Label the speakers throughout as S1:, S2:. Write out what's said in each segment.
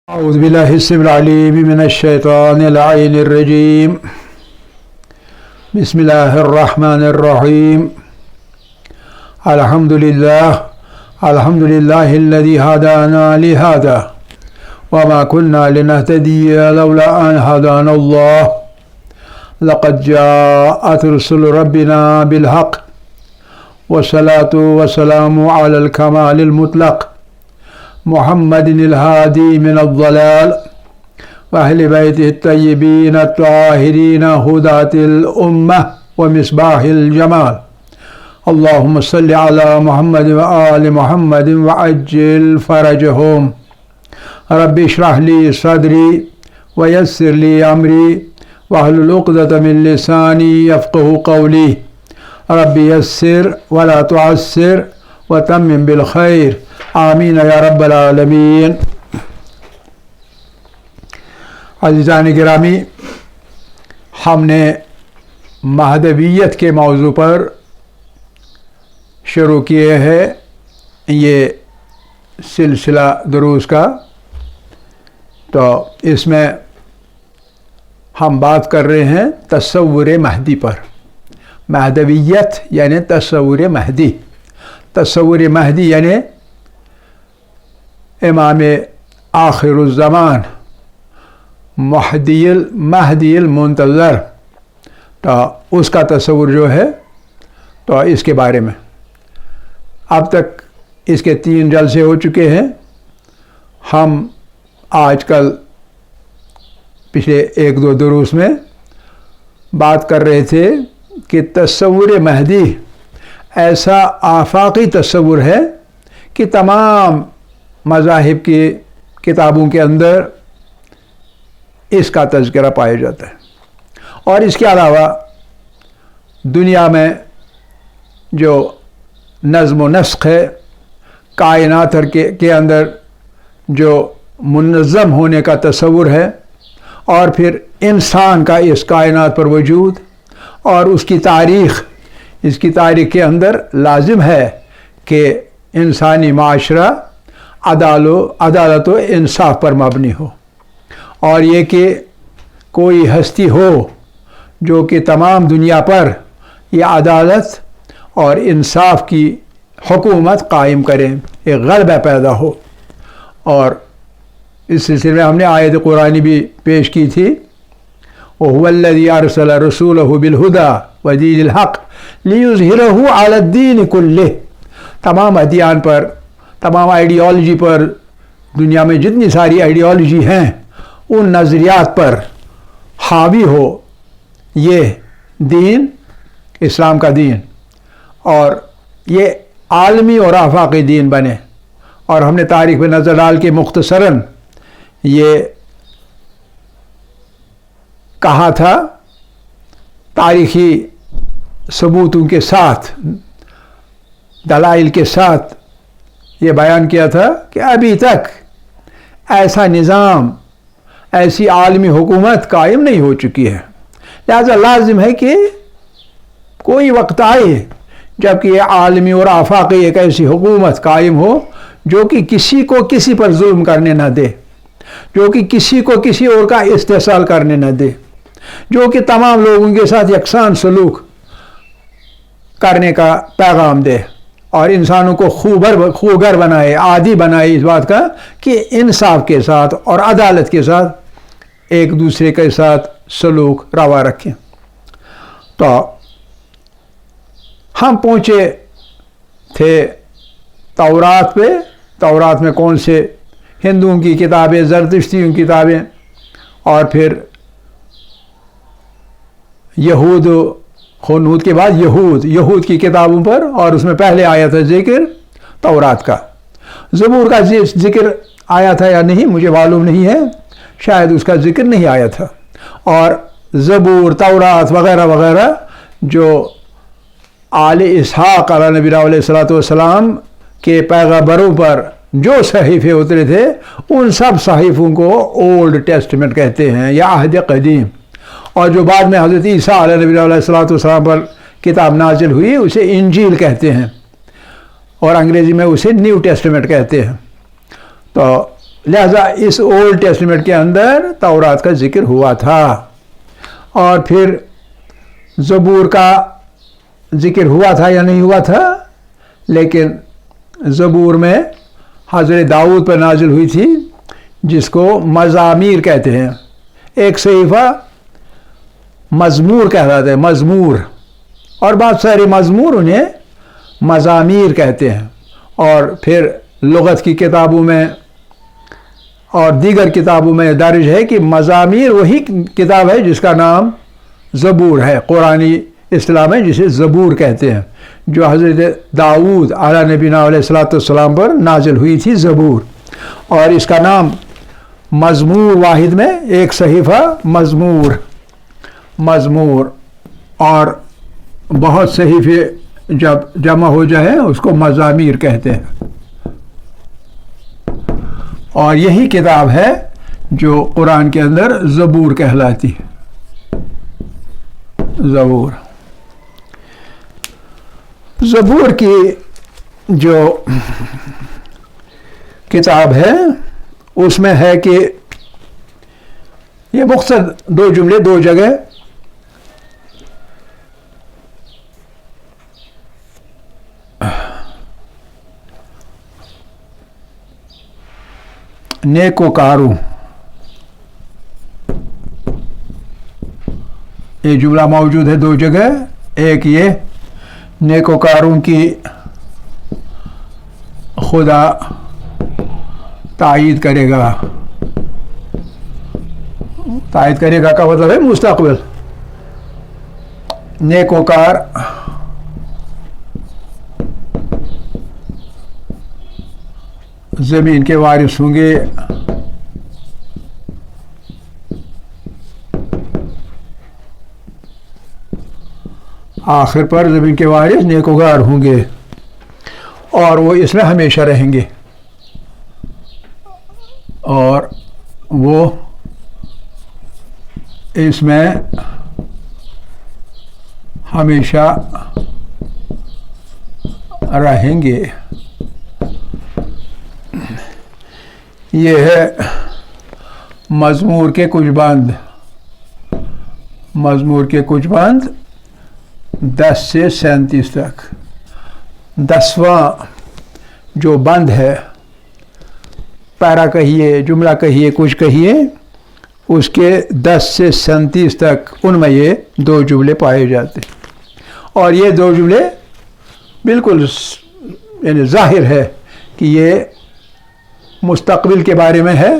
S1: أعوذ بالله السميع العليم من الشيطان اللعين الرجيم. بسم الله الرحمن الرحيم. الحمد لله الذي هدانا لهذا وما كنا لنهتدي لولا أن هدانا الله. لقد جاءت رسل ربنا بالحق والصلاة والسلام على الكمال المطلق محمد الهادي من الضلال وأهل بيته الطيبين الطاهرين هداة الأمة ومصباح الجمال. اللهم صل على محمد وآل محمد وعجل فرجهم. رب اشرح لي صدري ويسر لي أمري واحلل عقدة من لساني يفقه قولي. رب يسر ولا تعسر وتمم بالخير آمین یا رب العالمین. عزیزان گرامی، ہم نے مہدویت کے موضوع پر شروع کیے ہیں یہ سلسلہ دروس کا. تو اس میں ہم بات کر رہے ہیں تصور مہدی پر. مہدویت یعنی تصور مہدی. تصور مہدی یعنی امام آخر الزمان مہدی المنتظر. تو اس کا تصور جو ہے تو اس کے بارے میں اب تک اس کے 3 جلسے ہو چکے ہیں. ہم آج کل پچھلے 1-2 دروس میں بات کر رہے تھے کہ تصور مہدی ایسا آفاقی تصور ہے کہ تمام مذاہب کی کتابوں کے اندر اس کا تذکرہ پایا جاتا ہے. اور اس کے علاوہ دنیا میں جو نظم و نسق ہے، کائنات کے اندر جو منظم ہونے کا تصور ہے، اور پھر انسان کا اس کائنات پر وجود اور اس کی تاریخ کے اندر لازم ہے کہ انسانی معاشرہ عدالت و انصاف پر مبنی ہو، اور یہ کہ کوئی ہستی ہو جو کہ تمام دنیا پر یہ عدالت اور انصاف کی حکومت قائم کرے، ایک غلبہ پیدا ہو. اور اس سلسلے میں ہم نے آیت قرآنی بھی پیش کی تھی. وَهُوَ الَّذِي أَرْسَلَ رَسُولَهُ بِالْهُدَى وَدِينِ الْحَقِّ لِيُظْهِرَهُ عَلَى الدِّينِ كُلِّهِ. تمام ادیان پر، تمام آئیڈیالوجی پر، دنیا میں جتنی ساری آئیڈیالوجی ہیں ان نظریات پر حاوی ہو یہ دین، اسلام کا دین، اور یہ عالمی اور آفاقی دین بنے. اور ہم نے تاریخ پہ نظر ڈال کے مختصراً یہ کہا تھا، تاریخی ثبوتوں کے ساتھ، دلائل کے ساتھ یہ بیان کیا تھا کہ ابھی تک ایسا نظام، ایسی عالمی حکومت قائم نہیں ہو چکی ہے. لہذا لازم ہے کہ کوئی وقت آئے جب کہ یہ عالمی اور آفاقی ایک ایسی حکومت قائم ہو جو کہ کسی کو کسی پر ظلم کرنے نہ دے، جو کہ کسی کو کسی اور کا استحصال کرنے نہ دے، جو کہ تمام لوگوں کے ساتھ یکساں سلوک کرنے کا پیغام دے، اور انسانوں کو خوگر بنائے، عادی بنائے اس بات کا کہ انصاف کے ساتھ اور عدالت کے ساتھ ایک دوسرے کے ساتھ سلوک روا رکھیں. تو ہم پہنچے تھے تورات پہ. تورات میں کون سے؟ ہندوؤں کی کتابیں، زرتشتیوں کی کتابیں، اور پھر یہود، خنود کے بعد یہود کی کتابوں پر. اور اس میں پہلے آیا تھا ذکر تورات کا. زبور کا ذکر آیا تھا یا نہیں مجھے معلوم نہیں ہے، شاید اس کا ذکر نہیں آیا تھا. اور زبور، تورات وغیرہ وغیرہ جو آل اسحاق علیہ نبی علیہ السلام کے پیغمبروں پر جو صحیفے اترے تھے ان سب صحیفوں کو اولڈ ٹیسٹمنٹ کہتے ہیں یا عہد قدیم. اور جو بعد میں حضرت عیسیٰ علیہ نبی علیہ السلام پر کتاب نازل ہوئی اسے انجیل کہتے ہیں، اور انگریزی میں اسے نیو ٹیسٹمنٹ کہتے ہیں. تو لہذا اس اولڈ ٹیسٹمنٹ کے اندر تورات کا ذکر ہوا تھا، اور پھر زبور کا ذکر ہوا تھا یا نہیں ہوا تھا، لیکن زبور میں حضرت داؤد پر نازل ہوئی تھی، جس کو مزامیر کہتے ہیں۔ ایک صحیفہ مزمور کہلاتا ہے، مزمور، اور بہت سارے مزمور انہیں مزامیر کہتے ہیں۔ اور پھر لغت کی کتابوں میں اور دیگر کتابوں میں درج ہے کہ مزامیر وہی کتاب ہے جس کا نام زبور ہے، قرآنی اصطلاح میں جسے زبور کہتے ہیں، جو حضرت داؤد علیہ نبینا علیہ السلام پر نازل ہوئی تھی، زبور۔ اور اس کا نام مزمور واحد میں ایک صحیفہ مزمور، اور بہت صحیفے جب جمع ہو جائے اس کو مزامیر کہتے ہیں۔ اور یہی کتاب ہے جو قرآن کے اندر زبور کہلاتی ہے، زبور کی جو کتاب ہے اس میں ہے کہ یہ مختصر دو جملے دو جگہ نیکوکاروں، یہ جملہ موجود ہے دو جگہ۔ ایک یہ نیکوکاروں کی خدا تائید کرے گا، تائید کرے گا کا مطلب ہے مستقبل۔ نیکوکار زمین کے وارث ہوں گے، آخر پر زمین کے وارث نیکوکار ہوں گے، اور وہ اس میں ہمیشہ رہیں گے، اور وہ اس میں ہمیشہ رہیں گے۔ یہ ہے مزمور کے کچھ بند، مزمور کے کچھ بند 10 سے 37 تک۔ 10واں جو بند ہے، پیرا کہیے، جملہ کہیے، کچھ کہیے، اس کے 10 سے 37 تک ان میں یہ دو جملے پائے جاتے ہیں، اور یہ دو جملے بالکل یعنی ظاہر ہے کہ یہ مستقبل کے بارے میں ہے،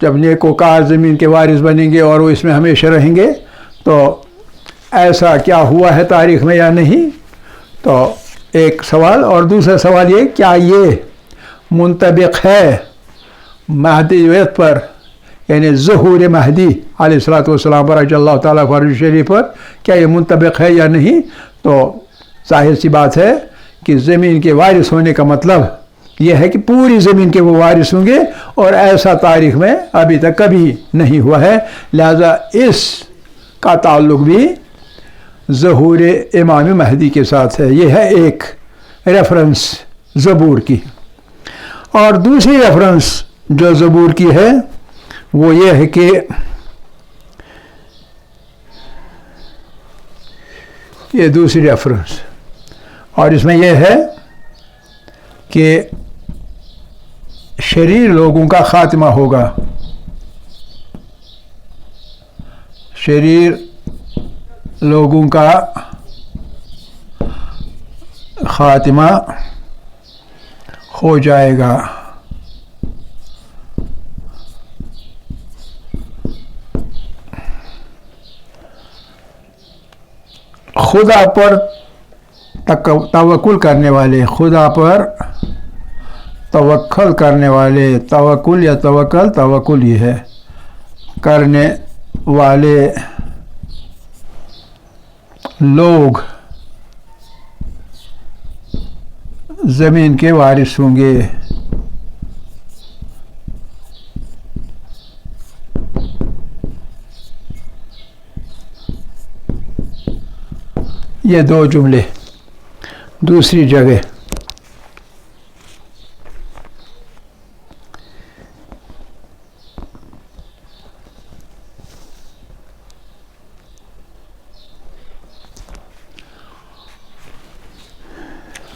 S1: جب نیکوکار زمین کے وارث بنیں گے اور وہ اس میں ہمیشہ رہیں گے، تو ایسا کیا ہوا ہے تاریخ میں یا نہیں، تو ایک سوال۔ اور دوسرا سوال یہ، کیا یہ منطبق ہے مہدیت پر، یعنی ظہور مہدی علیہ السلام پر رضی اللہ تعالیٰ فرج شریف پر، کیا یہ منطبق ہے یا نہیں؟ تو ظاہر سی بات ہے کہ زمین کے وارث ہونے کا مطلب یہ ہے کہ پوری زمین کے وہ وارث ہوں گے، اور ایسا تاریخ میں ابھی تک کبھی نہیں ہوا ہے، لہذا اس کا تعلق بھی ظہور امام مہدی کے ساتھ ہے۔ یہ ہے ایک ریفرنس زبور کی۔ اور دوسری ریفرنس جو زبور کی ہے وہ یہ ہے کہ یہ دوسری ریفرنس، اور اس میں یہ ہے کہ شریر لوگوں کا خاتمہ ہوگا، شریر لوگوں کا خاتمہ ہو جائے گا۔ خدا پر توکل کرنے والے، خدا پر توکل کرنے والے، توکل یا توکل ہی ہے، کرنے والے لوگ زمین کے وارث ہوں گے۔ یہ دو جملے دوسری جگہ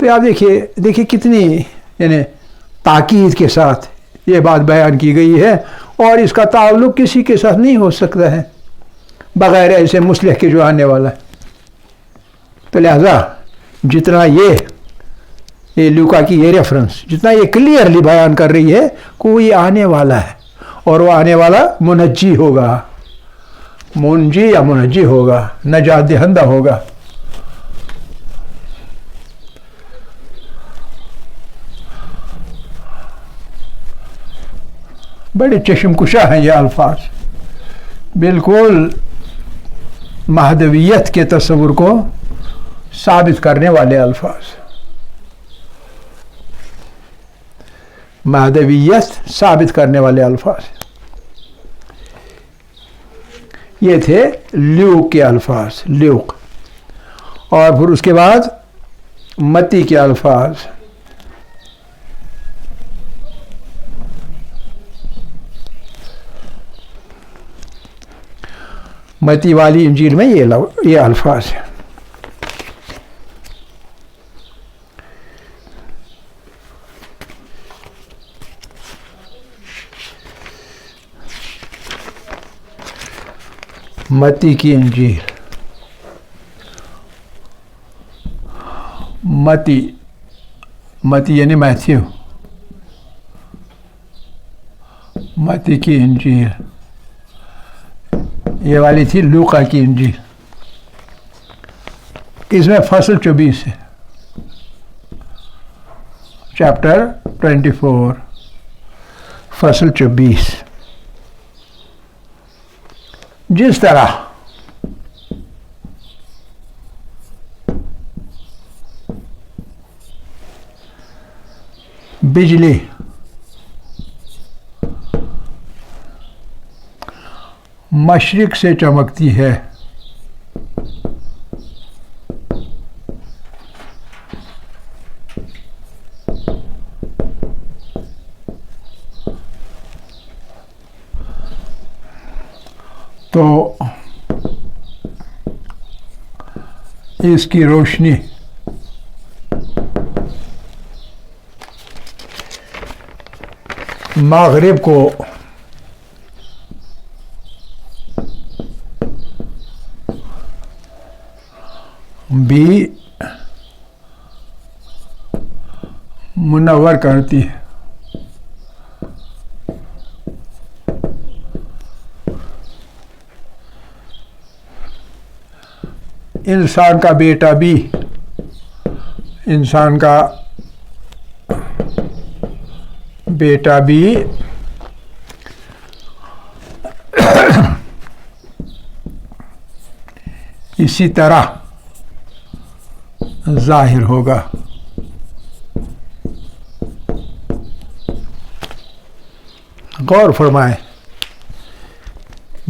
S1: تو آپ دیکھیے کتنی یعنی تاکید کے ساتھ یہ بات بیان کی گئی ہے، اور اس کا تعلق کسی کے ساتھ نہیں ہو سکتا ہے بغیر ایسے مصلح کے جو آنے والا ہے۔ تو لہذا جتنا یہ لوکا کی یہ ریفرنس جتنا یہ کلیئرلی بیان کر رہی ہے کوئی آنے والا ہے، اور وہ آنے والا منجی ہوگا، منجی یا منجی ہوگا، نجات دہندہ ہوگا۔ بڑے چشم کشا ہیں یہ الفاظ، بالکل مہدویت کے تصور کو ثابت کرنے والے الفاظ، مہدویت ثابت کرنے والے الفاظ۔ یہ تھے لیوک کے الفاظ، لیوک، اور پھر اس کے بعد متی کے الفاظ۔ متی والی انجیل میں یہ الفاظ ہیں۔ متی کی انجیل، متی یعنی میتھیو، متی کی انجیل، یہ والی تھی لوقا کی انجیل۔ اس میں فصل 24 ہے، چیپٹر 24، فصل 24۔ جس طرح بجلی مشرق سے چمکتی ہے، تو اس کی روشنی مغرب کو بھی منور کرتی ہے۔ انسان کا بیٹا بھی، انسان کا بیٹا بھی اسی طرح ظاہر ہوگا۔ غور فرمائیں،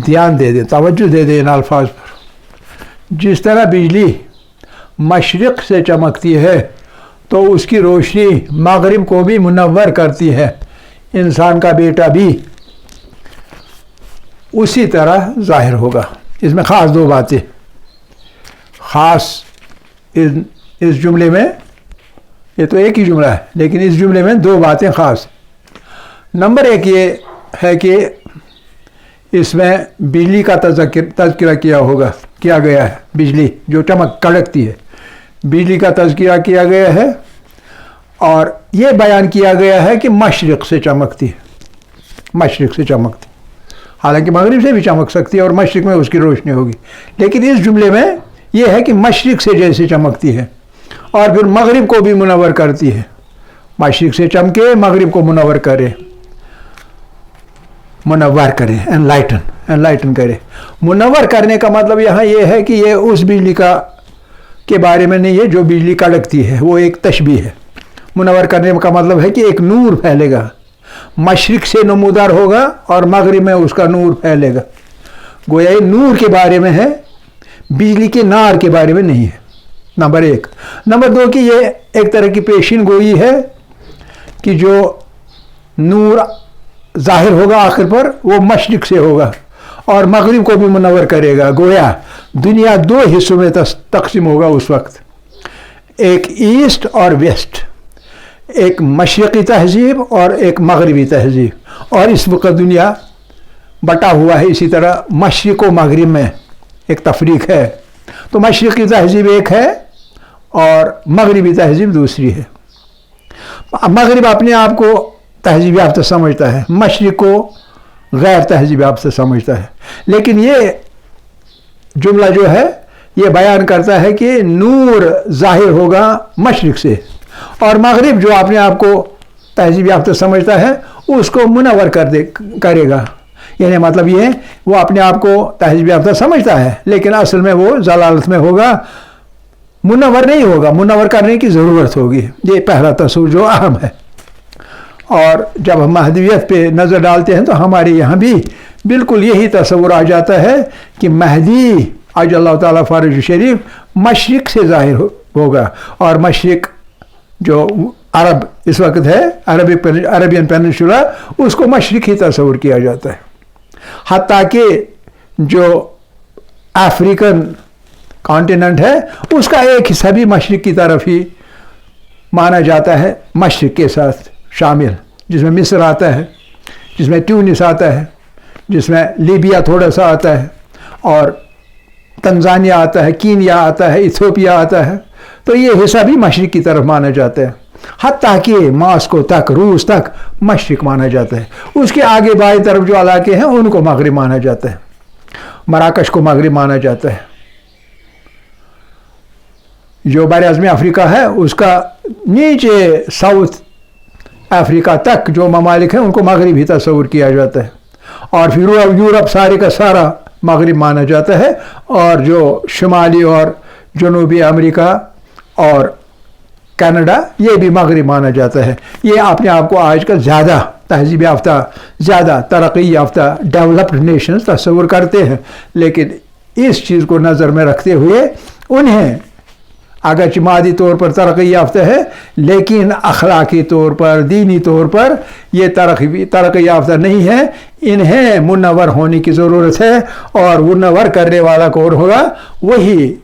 S1: دھیان دے دیں، توجہ دے دیں ان الفاظ پر۔ جس طرح بجلی مشرق سے چمکتی ہے تو اس کی روشنی مغرب کو بھی منور کرتی ہے، انسان کا بیٹا بھی اسی طرح ظاہر ہوگا۔ اس میں خاص دو باتیں، خاص اس جملے میں، یہ تو ایک ہی جملہ ہے لیکن اس جملے میں دو باتیں خاص۔ نمبر ایک یہ ہے کہ اس میں بجلی کا تذکرہ کیا گیا ہے، بجلی جو کڑکتی ہے، بجلی کا تذکرہ کیا گیا ہے، اور یہ بیان کیا گیا ہے کہ مشرق سے چمکتی ہے، مشرق سے چمکتی، حالانکہ مغرب سے بھی چمک سکتی ہے اور مشرق میں اس کی روشنی ہوگی، لیکن اس جملے میں یہ ہے کہ مشرق سے جیسے چمکتی ہے اور پھر مغرب کو بھی منور کرتی ہے، مشرق سے چمکے مغرب کو منور کرے، انلائٹن کرے۔ منور کرنے کا مطلب یہاں یہ ہے کہ یہ اس بجلی کے بارے میں نہیں ہے جو بجلی کڑکتی ہے، وہ ایک تشبیہ ہے۔ منور کرنے کا مطلب ہے کہ ایک نور پھیلے گا، مشرق سے نمودار ہوگا اور مغرب میں اس کا نور پھیلے گا، گویا یہ نور کے بارے میں ہے، بجلی کے نار کے بارے میں نہیں ہے، نمبر ایک۔ نمبر دو کہ یہ ایک طرح کی پیشین گوئی ہے کہ جو نور ظاہر ہوگا آخر پر وہ مشرق سے ہوگا اور مغرب کو بھی منور کرے گا، گویا دنیا دو حصوں میں تقسیم ہوگا اس وقت، ایک ایسٹ اور ویسٹ، ایک مشرقی تہذیب اور ایک مغربی تہذیب، اور اس وقت دنیا بٹا ہوا ہے اسی طرح مشرق و مغرب میں ایک تفریق ہے. تو مشرقی تہذیب ایک ہے اور مغربی تہذیب دوسری ہے. مغرب اپنے آپ کو تہذیب یافتہ سمجھتا ہے، مشرق کو غیر تہذیب یافتہ سمجھتا ہے. لیکن یہ جملہ جو ہے یہ بیان کرتا ہے کہ نور ظاہر ہوگا مشرق سے، اور مغرب جو اپنے آپ کو تہذیب یافتہ سمجھتا ہے اس کو منور کرے گا. یعنی مطلب یہ وہ اپنے آپ کو تہذیب یافتہ سمجھتا ہے لیکن اصل میں وہ ضلالت میں ہوگا، منور نہیں ہوگا، منور کرنے کی ضرورت ہوگی. یہ پہلا تصور جو اہم ہے. اور جب ہم مہدویت پہ نظر ڈالتے ہیں تو ہمارے یہاں بھی بالکل یہی تصور آ جاتا ہے کہ مہدی عجل اللہ تعالیٰ فرج شریف مشرق سے ظاہر ہوگا، اور مشرق جو عرب اس وقت ہے عربین پیننسولا اس کو مشرق ہی تصور کیا جاتا ہے. حتیٰ کہ جو افریقن کانٹیننٹ ہے اس کا ایک حصہ بھی مشرق کی طرف ہی مانا جاتا ہے، مشرق کے ساتھ شامل، جس میں مصر آتا ہے، جس میں ٹیونس آتا ہے، جس میں لیبیا تھوڑا سا آتا ہے، اور تنزانیہ آتا ہے، کینیا آتا ہے، ایتھوپیا آتا ہے. تو یہ حصہ بھی مشرق کی طرف مانا جاتا ہے. حتیٰ کہ ماسکو تک، روس تک مشرق مانا جاتا ہے. اس کے آگے بائیں طرف جو علاقے ہیں ان کو مغرب مانا جاتا ہے. مراکش کو مغرب مانا جاتا ہے. جو براعظم افریقہ ہے اس کا نیچے ساؤتھ افریقہ تک جو ممالک ہیں ان کو مغرب ہی تصور کیا جاتا ہے، اور پھر یورپ سارے کا سارا مغرب مانا جاتا ہے، اور جو شمالی اور جنوبی امریکہ اور کینیڈا یہ بھی مغرب مانا جاتا ہے. یہ اپنے آپ کو آج کل زیادہ تہذیب یافتہ، زیادہ ترقی یافتہ ڈیولپڈ نیشنز تصور کرتے ہیں، لیکن اس چیز کو نظر میں رکھتے ہوئے انہیں اگرچہ مادی طور پر ترقی یافتہ ہے لیکن اخلاقی طور پر، دینی طور پر یہ ترقی یافتہ نہیں ہے. انہیں منور ہونے کی ضرورت ہے، اور منور کرنے والا کون ہوگا؟ وہی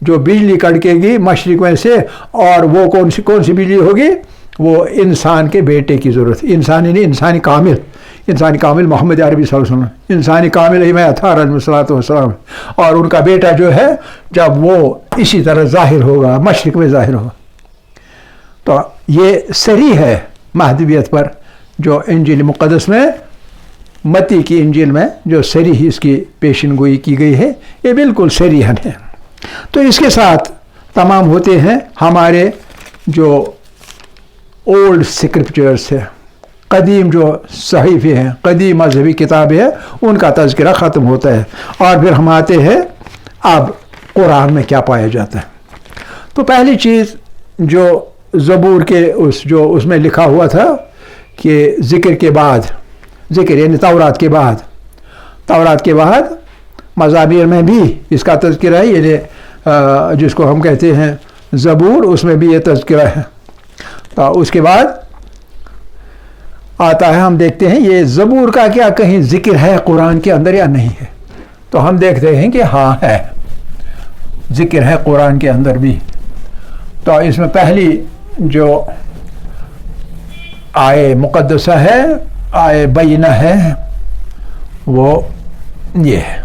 S1: جو بجلی کڑکے گی مشرق میں سے، اور وہ کون سی بجلی ہوگی؟ وہ انسان کے بیٹے کی ضرورت. انسانی نہیں، انسانی کامل محمد عربی صلی اللہ علیہ وسلم، انسانی کامل حمایت علیہ الصلوۃ والسلام، اور ان کا بیٹا جو ہے جب وہ اسی طرح ظاہر ہوگا، مشرق میں ظاہر ہوگا. تو یہ صریح ہے مہدویت پر جو انجیل مقدس میں، متی کی انجیل میں جو صریح اس کی پیشن گوئی کی گئی ہے، یہ بالکل صریح ہے. تو اس کے ساتھ تمام ہوتے ہیں ہمارے جو اولڈ اسکرپچرس ہے، قدیم جو صحیفے ہیں، قدیم مذہبی کتابیں ہیں، ان کا تذکرہ ختم ہوتا ہے. اور پھر ہم آتے ہیں اب قرآن میں کیا پایا جاتا ہے. تو پہلی چیز جو زبور کے اس میں لکھا ہوا تھا کہ ذکر کے بعد، ذکر یعنی تورات کے بعد مزامیر میں بھی اس کا تذکرہ ہے، یعنی جس کو ہم کہتے ہیں زبور، اس میں بھی یہ تذکرہ ہے. تو اس کے بعد آتا ہے، ہم دیکھتے ہیں یہ زبور کا کیا کہیں ذکر ہے قرآن کے اندر یا نہیں ہے. تو ہم دیکھتے ہیں کہ ہاں ہے، ذکر ہے قرآن کے اندر بھی. تو اس میں پہلی جو آیے مقدسہ ہے، آیے بینہ ہے، وہ یہ ہے.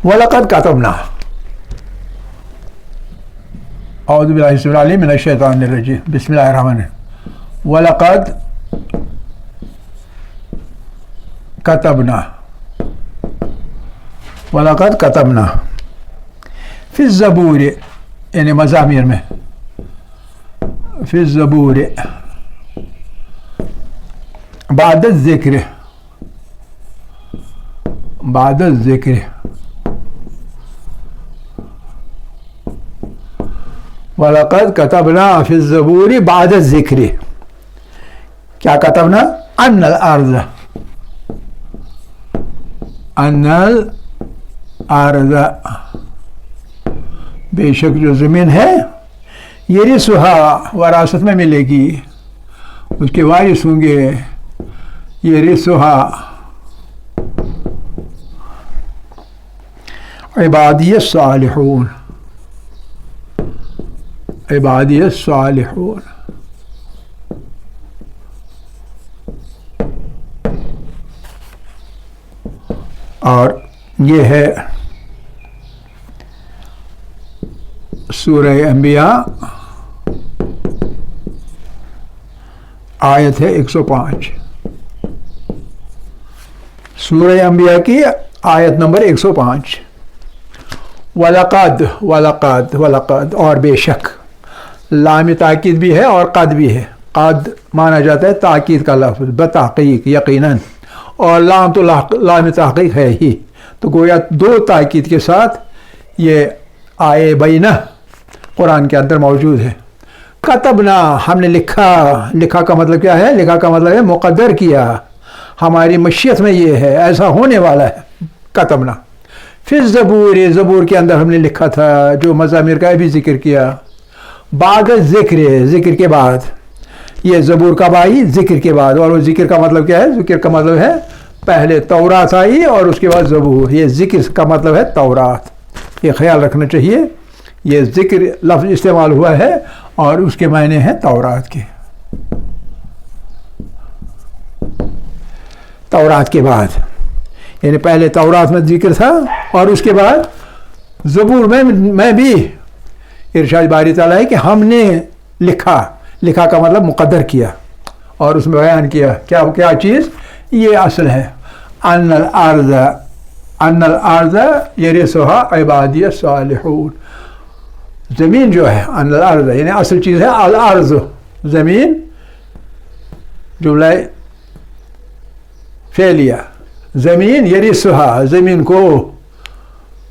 S1: وَلَقَدْ كَتَبْنَا، اعوذ باللہ السمیع العلیم من الشیطان الرجیم، بسم اللہ الرحمن الرحیم. وَلَقَدْ كَتَبْنَا، وَلَقَدْ كَتَبْنَا فِي الزَّبُورِ، یعنی مزامیر میں، فِي الزَّبُورِ بعد الذکر، بعد الذکر، وَلَقَدْ كَتَبْنَا فِي الزَّبُورِ بَعْدَ الذِّكْرِ. کیا کتبنا؟ أَنَّ الْأَرْضَ، أَنَّ الْأَرْضَ، بے شک جو زمین ہے یرثها، وراثت میں ملے گی، اس کے وارث ہوں گے. یرثها عبادی الصالحون، عبادی الصالحون. اور یہ ہے سورہ انبیاء، آیت ہے 105. سورہ انبیاء کی آیت نمبر 105. وَلَقَدْ وَلَقَدْ وَلَقَدْ، اور بے شک. لام تاکید بھی ہے اور قد بھی ہے. قد مانا جاتا ہے تاکید کا لفظ، بتحقیق، یقیناً، اور لام تو لام تحقیق ہے ہی، تو گویا دو تاکید کے ساتھ یہ آئے بینہ قرآن کے اندر موجود ہے. کتبنا، ہم نے لکھا. لکھا کا مطلب کیا ہے؟ لکھا کا مطلب ہے مقدر کیا، ہماری مشیت میں یہ ہے، ایسا ہونے والا ہے. کتبنا فی الزبور، زبور کے اندر ہم نے لکھا تھا، جو مزامیر کا بھی ذکر کیا. بعد ذکر، ذکر کے بعد. یہ زبور کب آئی؟ ذکر کے بعد. اور وہ ذکر کا مطلب کیا ہے؟ ذکر کا مطلب ہے پہلے تورات آئی اور اس کے بعد زبور. یہ ذکر کا مطلب ہے تورات. یہ خیال رکھنا چاہیے، یہ ذکر لفظ استعمال ہوا ہے اور اس کے معنی ہیں تورات کے. تورات کے بعد، یعنی پہلے تورات میں ذکر تھا اور اس کے بعد زبور میں بھی ارشاد باری تعالیٰ ہے کہ ہم نے لکھا. لکھا کا مطلب مقدر کیا اور اس میں بیان کیا. کیا چیز؟ یہ اصل ہے. ان الارض یرثها عبادی الصالحون. زمین جو ہے، ان الارض یعنی اصل چیز ہے الارض، زمین. جملہ فعلیہ، زمین. یرثها، زمین کو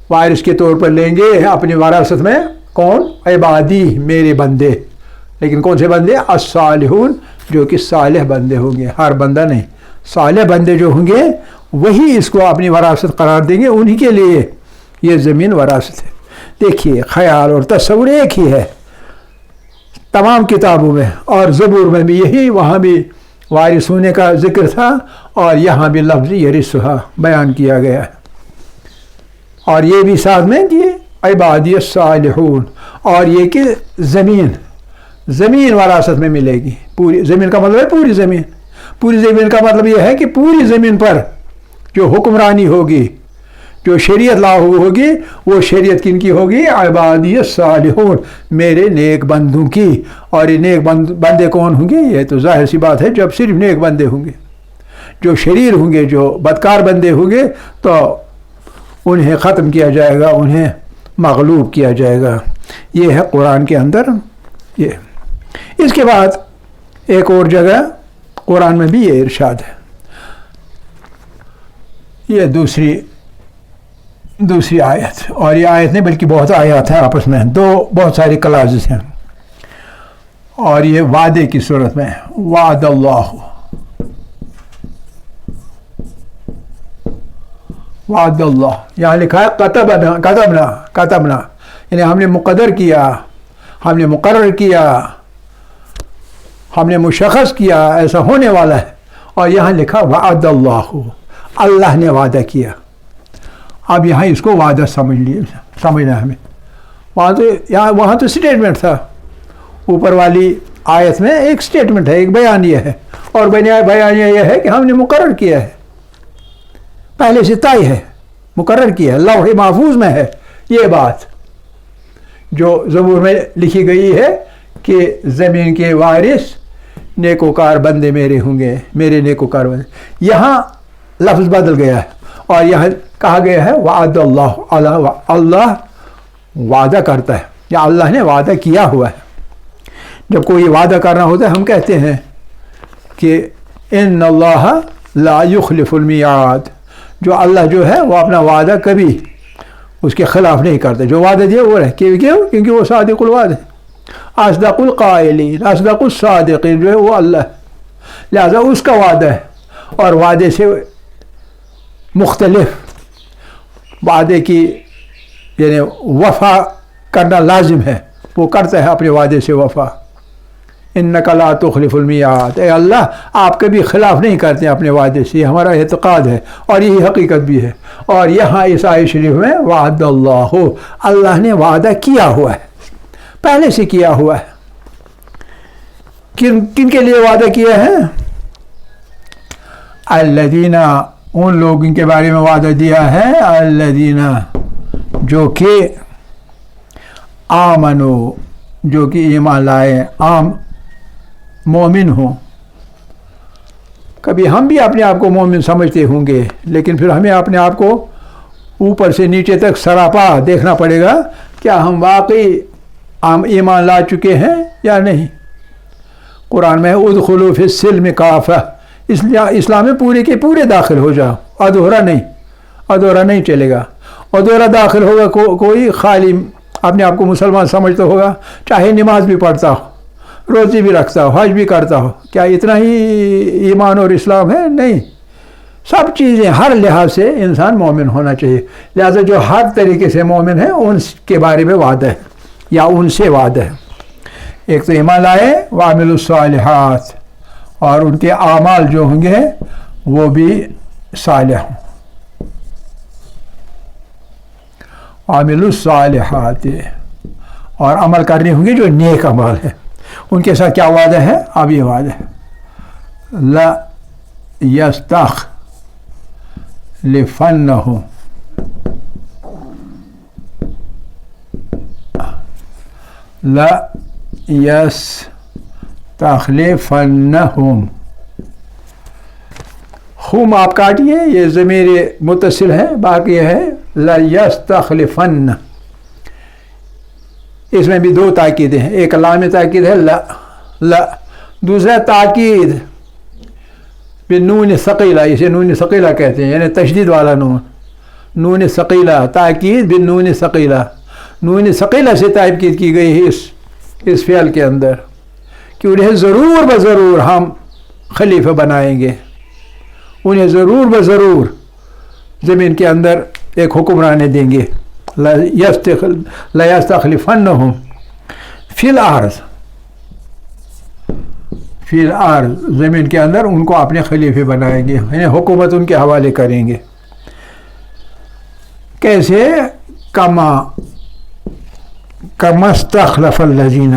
S1: وارث کے طور پر لیں گے اپنی وراثت میں. کون؟ عبادی، میرے بندے. لیکن کون سے بندے؟ الصالحون، جو کہ صالح بندے ہوں گے. ہر بندہ نہیں، صالح بندے جو ہوں گے وہی اس کو اپنی وراثت قرار دیں گے. انہی کے لیے یہ زمین وراثت ہے. دیکھیے، خیال اور تصور ایک ہی ہے تمام کتابوں میں، اور زبور میں بھی یہی، وہاں بھی وارث ہونے کا ذکر تھا اور یہاں بھی لفظ یرثھا بیان کیا گیا ہے. اور یہ بھی ساتھ میں کہ عبادی الصالحون، اور یہ کہ زمین وراثت میں ملے گی. پوری زمین کا مطلب ہے پوری زمین. پوری زمین کا مطلب یہ ہے کہ پوری زمین پر جو حکمرانی ہوگی، جو شریعت لاگو ہوگی، وہ شریعت کن کی ہوگی؟ عبادی الصالحون، میرے نیک بندوں کی. اور یہ نیک بندے کون ہوں گے؟ یہ تو ظاہر سی بات ہے، جب صرف نیک بندے ہوں گے. جو شریر ہوں گے، جو بدکار بندے ہوں گے، تو انہیں ختم کیا جائے گا، انہیں مغلوب کیا جائے گا. یہ ہے قرآن کے اندر. یہ اس کے بعد ایک اور جگہ قرآن میں بھی یہ ارشاد ہے. یہ دوسری آیت، اور یہ آیت نہیں بلکہ بہت آیات ہیں آپس میں، بہت ساری کلازز ہیں. اور یہ وعدے کی صورت میں، وعد اللہ، وعد اللہ. یہاں لکھا ہے کتبنا، یعنی ہم نے مقدر کیا، ہم نے مقرر کیا، ہم نے مشخص کیا، ایسا ہونے والا ہے. اور یہاں لکھا وعد اللہ، اللہ نے وعدہ کیا. اب یہاں اس کو وعدہ سمجھنا ہمیں. وہاں تو اسٹیٹمنٹ تھا. اوپر والی آیت میں ایک اسٹیٹمنٹ ہے، ایک بیان یہ ہے، اور بیان یہ ہے کہ ہم نے مقرر کیا ہے، پہلے سے طے ہے، مقرر کیا ہے، لوح محفوظ میں ہے. یہ بات جو زبور میں لکھی گئی ہے کہ زمین کے وارث نیکوکار بندے میرے ہوں گے، میرے نیکوکار بندے. یہاں لفظ بدل گیا ہے اور یہاں کہا گیا ہے وعد اللہ، اللہ وعدہ کرتا ہے یا اللہ نے وعدہ کیا ہوا ہے. جب کوئی وعدہ کرنا ہوتا ہے ہم کہتے ہیں کہ ان اللہ لا یخلف المیعاد، جو اللہ جو ہے وہ اپنا وعدہ کبھی اس کے خلاف نہیں کرتا. جو وعدہ دیا وہ رہے. کیوں؟ کیونکہ وہ صادق الوعد ہے. اصدق القائلین، اصدق الصادقین جو ہے وہ اللہ ہے، لہذا اس کا وعدہ ہے. اور وعدے سے مختلف وعدے کی یعنی وفا کرنا لازم ہے، وہ کرتا ہے اپنے وعدے سے وفا. انک لا تخلف المیعاد، اے اللہ آپ کبھی خلاف نہیں کرتے اپنے وعدے سے، یہ ہمارا اعتقاد ہے اور یہی حقیقت بھی ہے۔ اور یہاں اس آیت شریف میں وعد اللہ نے وعدہ کیا ہوا ہے، پہلے سے کیا ہوا ہے۔ کن کے لیے وعدہ کیا ہے؟ الذین، ان لوگوں کے بارے میں وعدہ دیا ہے، الذین جو کہ آمنو، جو کہ ایمان لائے، عام مومن ہوں۔ کبھی ہم بھی اپنے آپ کو مومن سمجھتے ہوں گے، لیکن پھر ہمیں اپنے آپ کو اوپر سے نیچے تک سراپا دیکھنا پڑے گا، کیا ہم واقعی ایمان لا چکے ہیں یا نہیں۔ قرآن میں ادخلوا فی السلم کافہ، اس لیے اسلام میں پورے کے پورے داخل ہو جاؤ، ادھورا نہیں چلے گا۔ ادھورا داخل ہوگا کوئی خالی اپنے آپ کو مسلمان سمجھتا ہوگا، چاہے نماز بھی پڑھتا ہو، روزی بھی رکھتا ہو، حج بھی کرتا ہو، کیا اتنا ہی ایمان اور اسلام ہے؟ نہیں، سب چیزیں ہر لحاظ سے انسان مومن ہونا چاہیے۔ لہذا جو ہر طریقے سے مومن ہیں ان کے بارے میں وعدہ ہے یا ان سے وعدہ ہے۔ ایک تو ایمان لائے وعملوا الصالحات، اور ان کے اعمال جو ہوں گے وہ بھی صالح ہوں۔ عامل الصالحات، اور عمل کرنے ہوں گے جو نیک عمل ہے۔ ان کے ساتھ کیا وعدہ ہے؟ اب یہ وعدہ ہے لا یستخلفنہم، لا یستخلفنہم، خم آپ کاٹیے، یہ ضمیر متصل ہے، باقی ہے لا یستخلفن۔ اس میں بھی دو تاکیدیں ہیں، ایک لام تاکید ہے لا، دوسرا تاکید بالنون ثقیلہ، اسے نون ثقیلہ کہتے ہیں، یعنی تشدید والا نون ثقیلہ، تاکید بالنون ثقیلہ۔ نون ثقیلہ سے تاکید کی گئی ہے اس فعل کے اندر کہ انہیں ضرور بضرور ہم خلیفہ بنائیں گے، انہیں ضرور بضرور زمین کے اندر ایک حکمرانے دیں گے۔ لا یستخلفنہم فی الارض، زمین کے اندر ان کو اپنے خلیفے بنائیں گے، یعنی حکومت ان کے حوالے کریں گے۔ کیسے؟ کما استخلف الذین،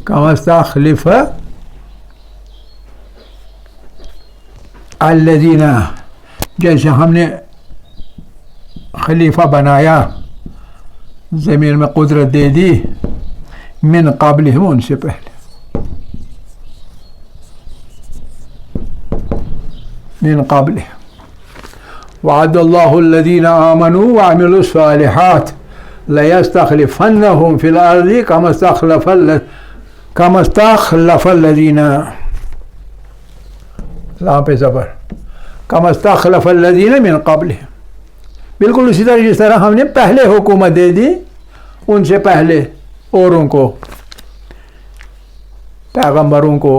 S1: کما استخلف الذین، جیسے ہم نے خلیفہ بنایا، زمین میں قدرت دے دی، من قبلہم، ان سے پہلے، من قبلہم۔ وعد اللہ الذین آمنوا وعملوا الصالحات لیستخلفنہم فی الارض کما استخلف الذین، لام پہ زبر، کما استخلف الذین من قبلہم، بالکل اسی طرح جس طرح ہم نے پہلے حکومت دے دی ان سے پہلے اوروں کو، پیغمبروں کو،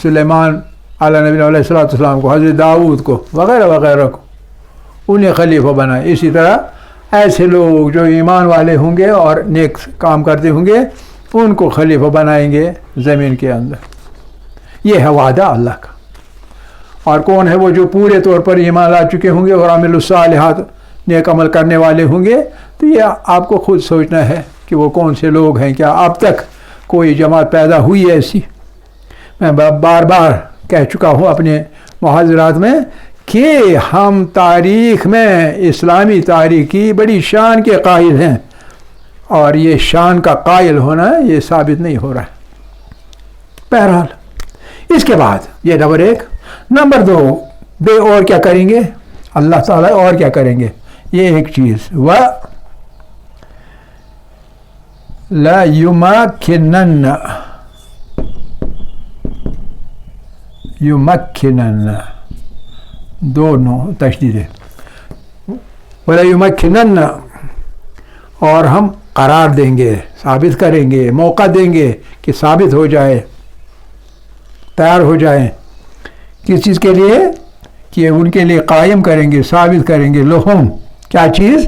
S1: سلیمان علیہ نبی علیہ السلام کو، حضرت داؤد کو، وغیرہ وغیرہ کو، انہیں خلیفہ بنائے۔ اسی طرح ایسے لوگ جو ایمان والے ہوں گے اور نیک کام کرتے ہوں گے ان کو خلیفہ بنائیں گے زمین کے اندر۔ یہ ہے وعدہ اللہ کا۔ اور کون ہے وہ جو پورے طور پر ایمان لا چکے ہوں گے اور عامل الصالحات، نیک عمل کرنے والے ہوں گے؟ تو یہ آپ کو خود سوچنا ہے کہ وہ کون سے لوگ ہیں۔ کیا اب تک کوئی جماعت پیدا ہوئی ہے ایسی؟ میں بار بار کہہ چکا ہوں اپنے محاضرات میں کہ ہم تاریخ میں، اسلامی تاریخ کی بڑی شان کے قائل ہیں، اور یہ شان کا قائل ہونا یہ ثابت نہیں ہو رہا ہے۔ بہرحال اس کے بعد یہ نمبر ایک۔ نمبر دو، بے اور کیا کریں گے اللہ تعالیٰ، اور کیا کریں گے؟ یہ ایک چیز، لا یمکنن، دونوں تشدید ہے، ولا یمکنن، اور ہم قرار دیں گے، ثابت کریں گے، موقع دیں گے کہ ثابت ہو جائے، تیار ہو جائیں۔ کس چیز کے لیے؟ کہ ان کے لیے قائم کریں گے، ثابت کریں گے، لہم، کیا چیز؟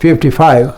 S1: 55,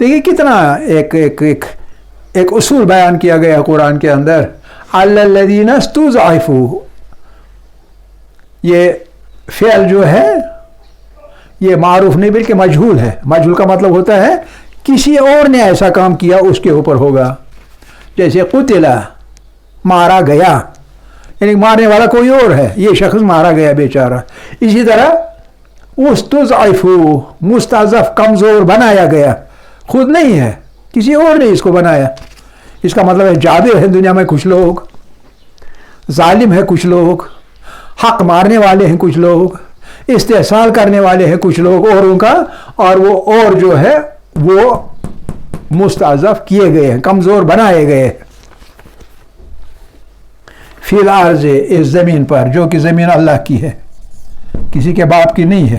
S1: دیکھیے کتنا ایک اصول بیان کیا گیا قرآن کے اندر. الذین استضعفوا، یہ فعل جو ہے یہ معروف نہیں بلکہ مجہول ہے. مجہول کا مطلب ہوتا ہے کسی اور نے ایسا کام کیا اس کے اوپر ہوگا. جیسے قتل، مارا گیا، یعنی مارنے والا کوئی اور ہے، یہ شخص مارا گیا بیچارہ. اسی طرح استضعفوا، مستضعف کمزور بنایا گیا، خود نہیں ہے، کسی اور نے اس کو بنایا. اس کا مطلب ہے جابر ہے دنیا میں کچھ لوگ، ظالم ہے کچھ لوگ، حق مارنے والے ہیں کچھ لوگ، استحصال کرنے والے ہیں کچھ لوگ اوروں کا، اور وہ اور جو ہے وہ مستضعف کیے گئے ہیں، کمزور بنائے گئے. فی الارض، اس زمین پر، جو کہ زمین اللہ کی ہے، کسی کے باپ کی نہیں ہے.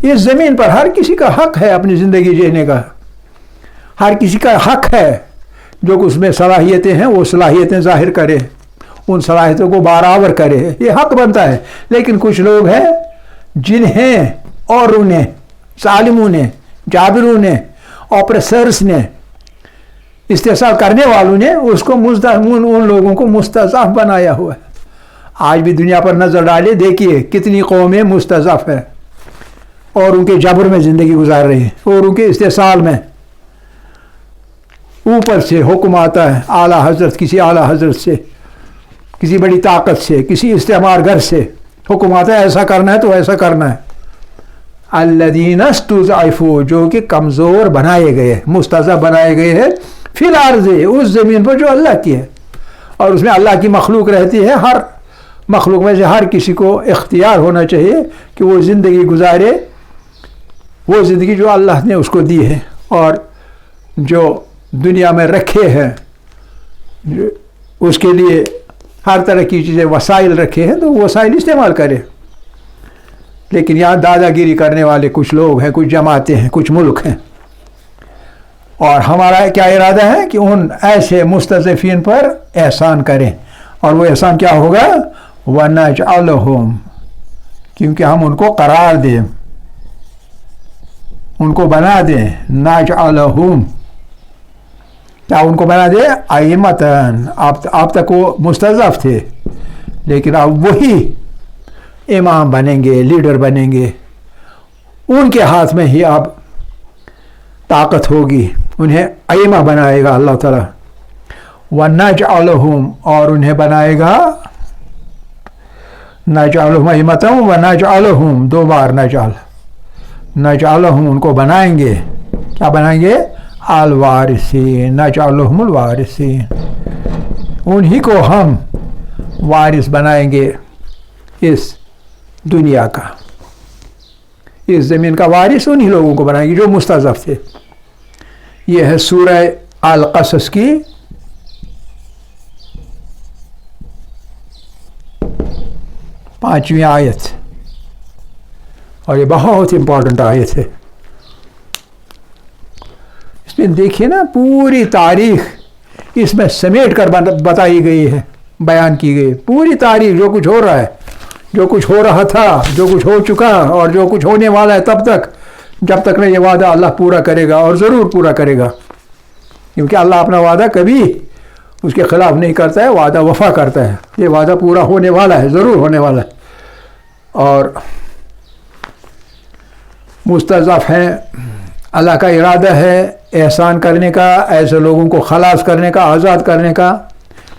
S1: اس زمین پر ہر کسی کا حق ہے اپنی زندگی جینے کا. ہر کسی کا حق ہے جو اس میں صلاحیتیں ہیں وہ صلاحیتیں ظاہر کرے، ان صلاحیتوں کو برآور کرے، یہ حق بنتا ہے. لیکن کچھ لوگ ہیں جنہیں اوروں نے، ظالموں نے، جابروں نے، آپریسرس نے، استحصال کرنے والوں نے اس کو ان لوگوں کو مستضعف بنایا ہوا ہے. آج بھی دنیا پر نظر ڈالے، دیکھیے کتنی قومیں مستضعف ہیں اور ان کے جبر میں زندگی گزار رہی ہیں، اور ان کے استحصال میں. اوپر سے حکم آتا ہے اعلیٰ حضرت، کسی اعلیٰ حضرت سے، کسی بڑی طاقت سے، کسی استعمار گر سے حکم آتا ہے ایسا کرنا ہے تو ایسا کرنا ہے. الذین استضعفوا، جو کہ کمزور بنائے گئے، مستضعف بنائے گئے ہیں، فی الارض، اس زمین پر جو اللہ کی ہے. اور اس میں اللہ کی مخلوق رہتی ہے. ہر مخلوق میں سے ہر کسی کو اختیار ہونا چاہیے کہ وہ زندگی گزارے، وہ زندگی جو اللہ نے اس کو دی ہے، اور جو دنیا میں رکھے ہیں اس کے لیے ہر طرح کی چیزیں، وسائل رکھے ہیں تو وہ وسائل استعمال کرے. لیکن یہاں دادا گیری کرنے والے کچھ لوگ ہیں، کچھ جماعتیں ہیں، کچھ ملک ہیں. اور ہمارا کیا ارادہ ہے کہ ان ایسے مستضعفین پر احسان کریں. اور وہ احسان کیا ہوگا؟ وَنَجْعَلَهُمْ، کیونکہ ہم ان کو قرار دیں، ان کو بنا دیں. نَجْعَلَهُمْ، کیا ان کو بنا دیں؟ ائمتاً، اب تک وہ مستضعف تھے لیکن اب وہی امام بنیں گے، لیڈر بنیں گے. ان کے ہاتھ میں ہی اب طاقت ہوگی، انہیں ائمہ بنائے گا اللہ تعالیٰ. وَنَجْعَلُهُمْ، اور انہیں بنائے گا، نَجْعَلُهُمْ ائمتاً وَنَجْعَلُهُمْ، دو بار نَجْعَلُهُمْ، ان کو بنائیں گے. کیا بنائیں گے؟ الوارثین، نَجْعَلُهُمْ الوارثین، انہی کو ہم وارث بنائیں گے اس دنیا کا. اس زمین کا وارث انہی لوگوں کو بنائیں گے جو مستضعف تھے. یہ ہے سورہ القصص کی 5ویں آیت، اور یہ بہت امپورٹنٹ آیت ہے. اس میں دیکھیے نا پوری تاریخ اس میں سمیٹ کر بتائی گئی ہے، بیان کی گئی پوری تاریخ، جو کچھ ہو رہا ہے، جو کچھ ہو رہا تھا، جو کچھ ہو چکا، اور جو کچھ ہونے والا ہے تب تک، جب تک نہ یہ وعدہ اللہ پورا کرے گا، اور ضرور پورا کرےگا. کیونکہ اللہ اپنا وعدہ کبھی اس کے خلاف نہیں کرتا ہے، وعدہ وفا کرتا ہے. یہ وعدہ پورا ہونے والا ہے، ضرور ہونے والا ہے. اور مستضعف ہیں، اللہ کا ارادہ ہے احسان کرنے کا، ایسے لوگوں کو خلاص کرنے کا، آزاد کرنے کا.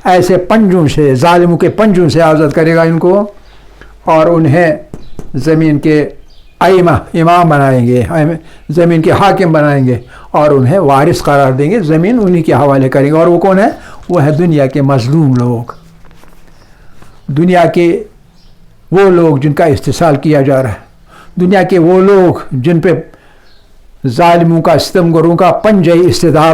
S1: ایسے پنجوں سے، ظالموں کے پنجوں سے آزاد کرے گا ان کو، اور انہیں زمین کے ائمہ، امام بنائیں گے، زمین کے حاکم بنائیں گے، اور انہیں وارث قرار دیں گے. زمین انہی کے حوالے کریں گے. اور وہ کون ہے؟ وہ ہے دنیا کے مظلوم لوگ، دنیا کے وہ لوگ جن کا استحصال کیا جا رہا ہے، دنیا کے وہ لوگ جن پہ ظالموں کا، ستمگروں کا پنجہ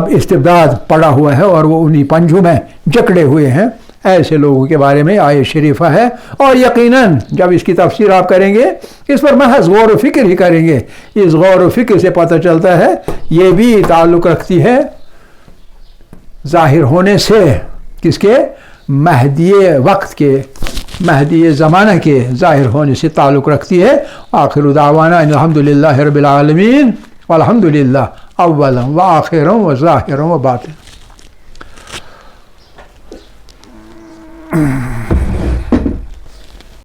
S1: استبداد پڑا ہوا ہے، اور وہ انہی پنجوں میں جکڑے ہوئے ہیں. ایسے لوگوں کے بارے میں آیت شریفہ ہے. اور یقیناً جب اس کی تفسیر آپ کریں گے، اس پر محض غور و فکر ہی کریں گے، اس غور و فکر سے پتہ چلتا ہے یہ بھی تعلق رکھتی ہے ظاہر ہونے سے کس کے؟ مہدی وقت کے. مہدی زمانہ کے ظاہر ہونے سے تعلق رکھتی ہے. آخر دعوانا ان الحمدللہ رب العالمین والحمدللہ اولا و آخرا و ظاہرا و باطنا.